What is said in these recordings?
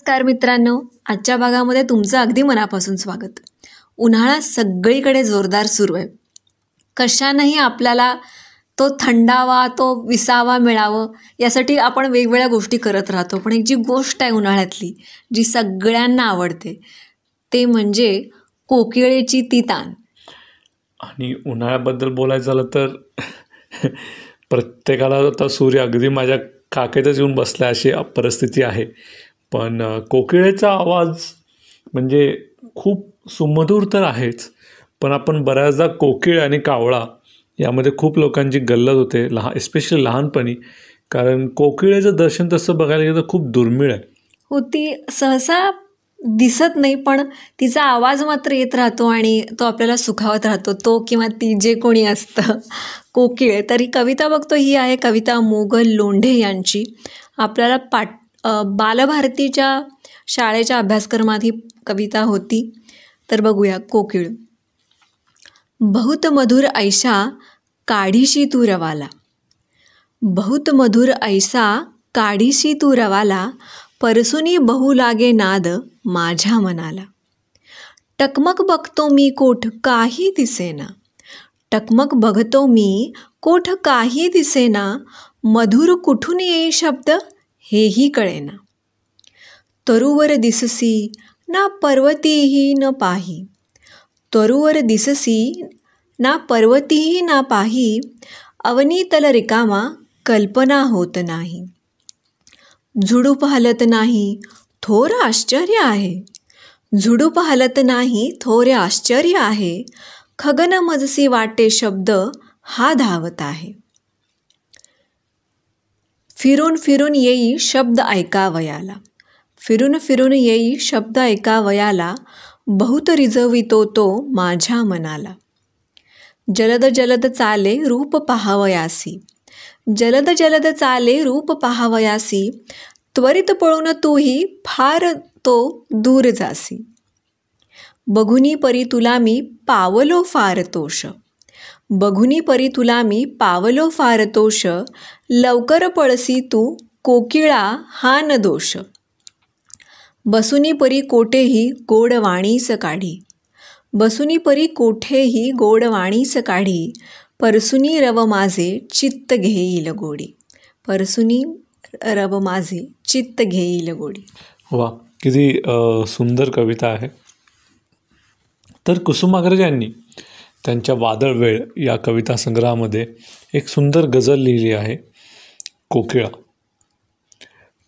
नमस्कार मित्रांनो, आजच्या भागामध्ये तुमचं अगदी मनापासून स्वागत. उन्हाळा सगळीकडे जोरदार सुरू आहे. कशानंही आपल्याला तो थंडावा, तो विसावा मिळावं यासाठी आपण वेगवेगळ्या गोष्टी करत राहतो. पण एक जी गोष्ट आहे उन्हाळ्यातली, जी सगळ्यांना आवडते, ते म्हणजे कोकिळेची ती तान. आणि उन्हाळ्याबद्दल बोलायचं झालं तर प्रत्येकाला आता सूर्य अगदी माझ्या काखेतच येऊन बसला अशी परिस्थिती आहे. पण कोकिळेचा आवाज म्हणजे खूप सुमधूर तर आहेच, पण आपण बऱ्याचदा कोकिळ आणि कावळा यामध्ये खूप लोकांची गल्लत होते एस्पेशली लहानपणी. कारण कोकिळेचं दर्शन तसं बघायला गेलं तर खूप दुर्मिळ आहे. हो, ती सहसा दिसत नाही, पण तिचा आवाज मात्र येत राहतो आणि तो आपल्याला सुखावत राहतो. तो किंवा ती जे कोणी असतं कोकिळ. तर ही कविता बघतो, ही आहे कविता मोगल लोंढे यांची. आपल्याला बालभारतीच्या शाळेच्या अभ्यासक्रमात ही कविता होती. तर बघूया. कोकिळ. बहुत मधुर ऐसा काढीशी तू रवाला, बहुत मधुर ऐसा काढीशी तू रवाला, परसुनी बहु लागे नाद माझ्या मनाला. टकमक बघतो मी कोठ काही दिसेना, टकमक बघतो मी कोठ काही दिसेना, मधुर कुठून येई शब्द हेही कळेना. तरुवर दिससी ना पर्वतीही न पाही, तरुवर दिससी ना पर्वतीही ना पाही, अवनीतल रिकामा कल्पना होत नाही. झुडूप हलत नाही थोर आश्चर्य आहे, झुडूप हलत नाही थोर आश्चर्य आहे, खगन मजसी वाटे शब्द हा धावत आहे. फिरून फिरून येई शब्द ऐकावयाला, फिरून फिरून येई शब्द ऐकावयाला, बहुत रिझवितो तो माझ्या मनाला. जलद जलद चाले रूप पाहावयासी, जलद जलद चाले रूप पाहावयासी, त्वरित पळून तूही फार तो दूर जासी. बघुनी परी तुला मी पावलो फार तोष, बघुनी परी तुला मी पावलो फार तोष, लवकर पळसी तू कोकिळा हा न दोष. बसुनी परी कोठेही गोड वाणीस काढी, बसुनी परी कोठेही गोड वाणीस काढी, परसुनी रव माझे चित्त घेईल गोडी, परसुनी रव माझे चित्त घेईल गोडी. वा, किती सुंदर कविता आहे. तर कुसुमाग्रज यांनी त्यांच्या वादळ वेळ या कविता संग्रहामध्ये एक सुंदर गझल लिहिली आहे, कोकिळा.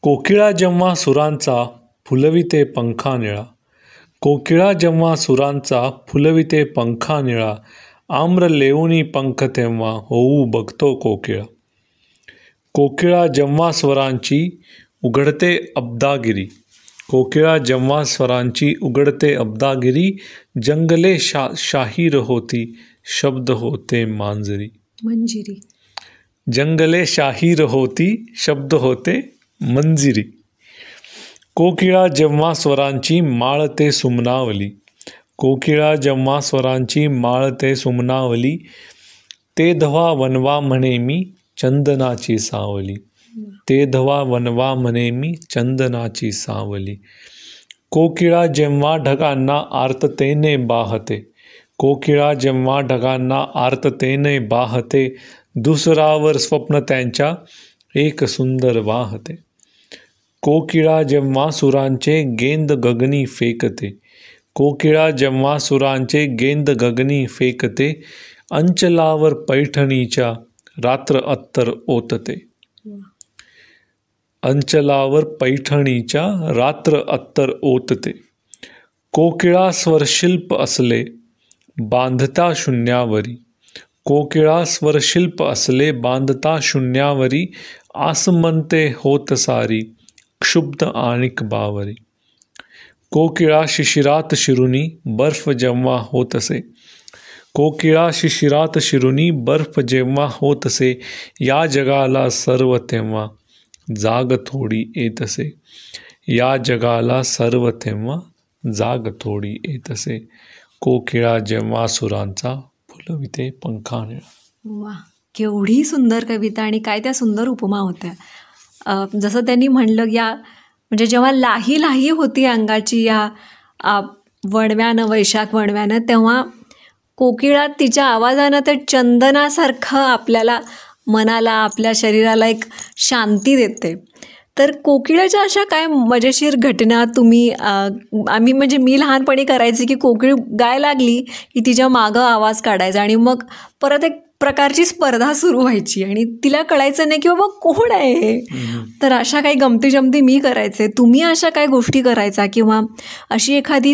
कोकिळा जेव्हा सुरांचा फुलविते पंखा निळा, कोकिळा जेव्हा सुरांचा फुलविते पंखा निळा, आम्र लेऊनी पंख तेव्हा होऊ बघतो कोकिळा. कोकिळा जेव्हा स्वरांची उघडते अब्दागिरी, कोकिळा जेव्हा स्वरांची उघडते अब्दागिरी, जंगले शाहीर होती शब्द होते मंजिरी, जंगले शाहीर होती शब्द होते मंजिरी. कोकिळा जेव्हा स्वरांची माळते सुमनावली, कोकिळा जेव्हा स्वरांची माळते सुमनावली, ते धवा वनवा म्हणे मी चंदनाची सावली, ते धवा वनवा म्हणे मी चंदनाची सावली. कोकिळा जेव्हा ढगांना आर्ततेने बाहते, कोकिळा जेव्हा ढगांना आर्ततेने बाहते, दुसरावर स्वप्न त्यांच्या एक सुंदर वाहते. कोकिळा जेव्हा सुरांचे गेंद गगनी फेकते, कोकिळा जेव्हा सुरांचे गेंद गगनी फेकते, अंचलावर पैठणीच्या रात्र अत्तर ओतते, अंचलावर पैठणीच्या रात्र अत्तर ओतते. कोकिळा स्वरशिल्प असले बांधता शून्यावरी, कोकिळा स्वरशिल्प असले बांधता शून्यावरी, आसमंते होत सारी क्षुब्ध आणिक बावरी. कोकिळा शिशिरात शिरुनी बर्फ जेव्हा होतसे, कोकिळा शिशिरात शिरुनी बर्फ जेव्हा होतसे, या जगाला सर्व तेव्हा जाग थोडी येतसे, या जगाला सर्व तेव्हा जाग थोडी येतसे. कोकिळा जेव्हा सुरांचा फुलविते पंखा निळा. वा, केवढी सुंदर कविता आणि काय त्या सुंदर उपमा होत्या. जसं त्यांनी म्हणलं, या म्हणजे जेव्हा लाही लाही होती अंगाची या वणव्यानं, वैशाख वणव्यानं, तेव्हा कोकिळा तिच्या आवाजानं ते चंदनासारखं आपल्याला, मनाला, आपल्या शरीराला एक शांती देते. तर कोकिळेच्या अशा काय मजेशीर घटना तुम्ही म्हणजे मी लहानपणी करायची की कोकिळ गाय लागली की तिच्या मागं आवाज काढायचा आणि मग परत एक प्रकारची स्पर्धा सुरू व्हायची आणि तिला कळायचं नाही की बाबा कोण आहे हे. तर अशा काही गमती जमती मी करायचे. तुम्ही अशा काही गोष्टी करायचा किंवा अशी एखादी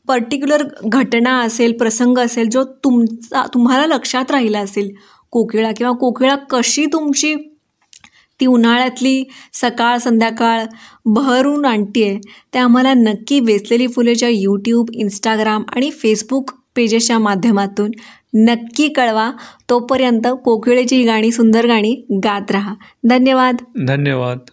पर्टिक्युलर घटना असेल, प्रसंग असेल जो तुम्हाला लक्षात राहिला असेल कोकिळा, किंवा कोकिळा कशी तुमची ती उन्हाळ्यातली सकाळ संध्याकाळ बहरून आणते, ते आम्हाला नक्की वेचलेली फुलेच्या यूट्यूब, इंस्टाग्राम आणि फेसबुक पेजेसच्या माध्यमातून नक्की कळवा. तोपर्यंत कोकिळेची गाणी, सुंदर गाणी गात राहा. धन्यवाद. धन्यवाद.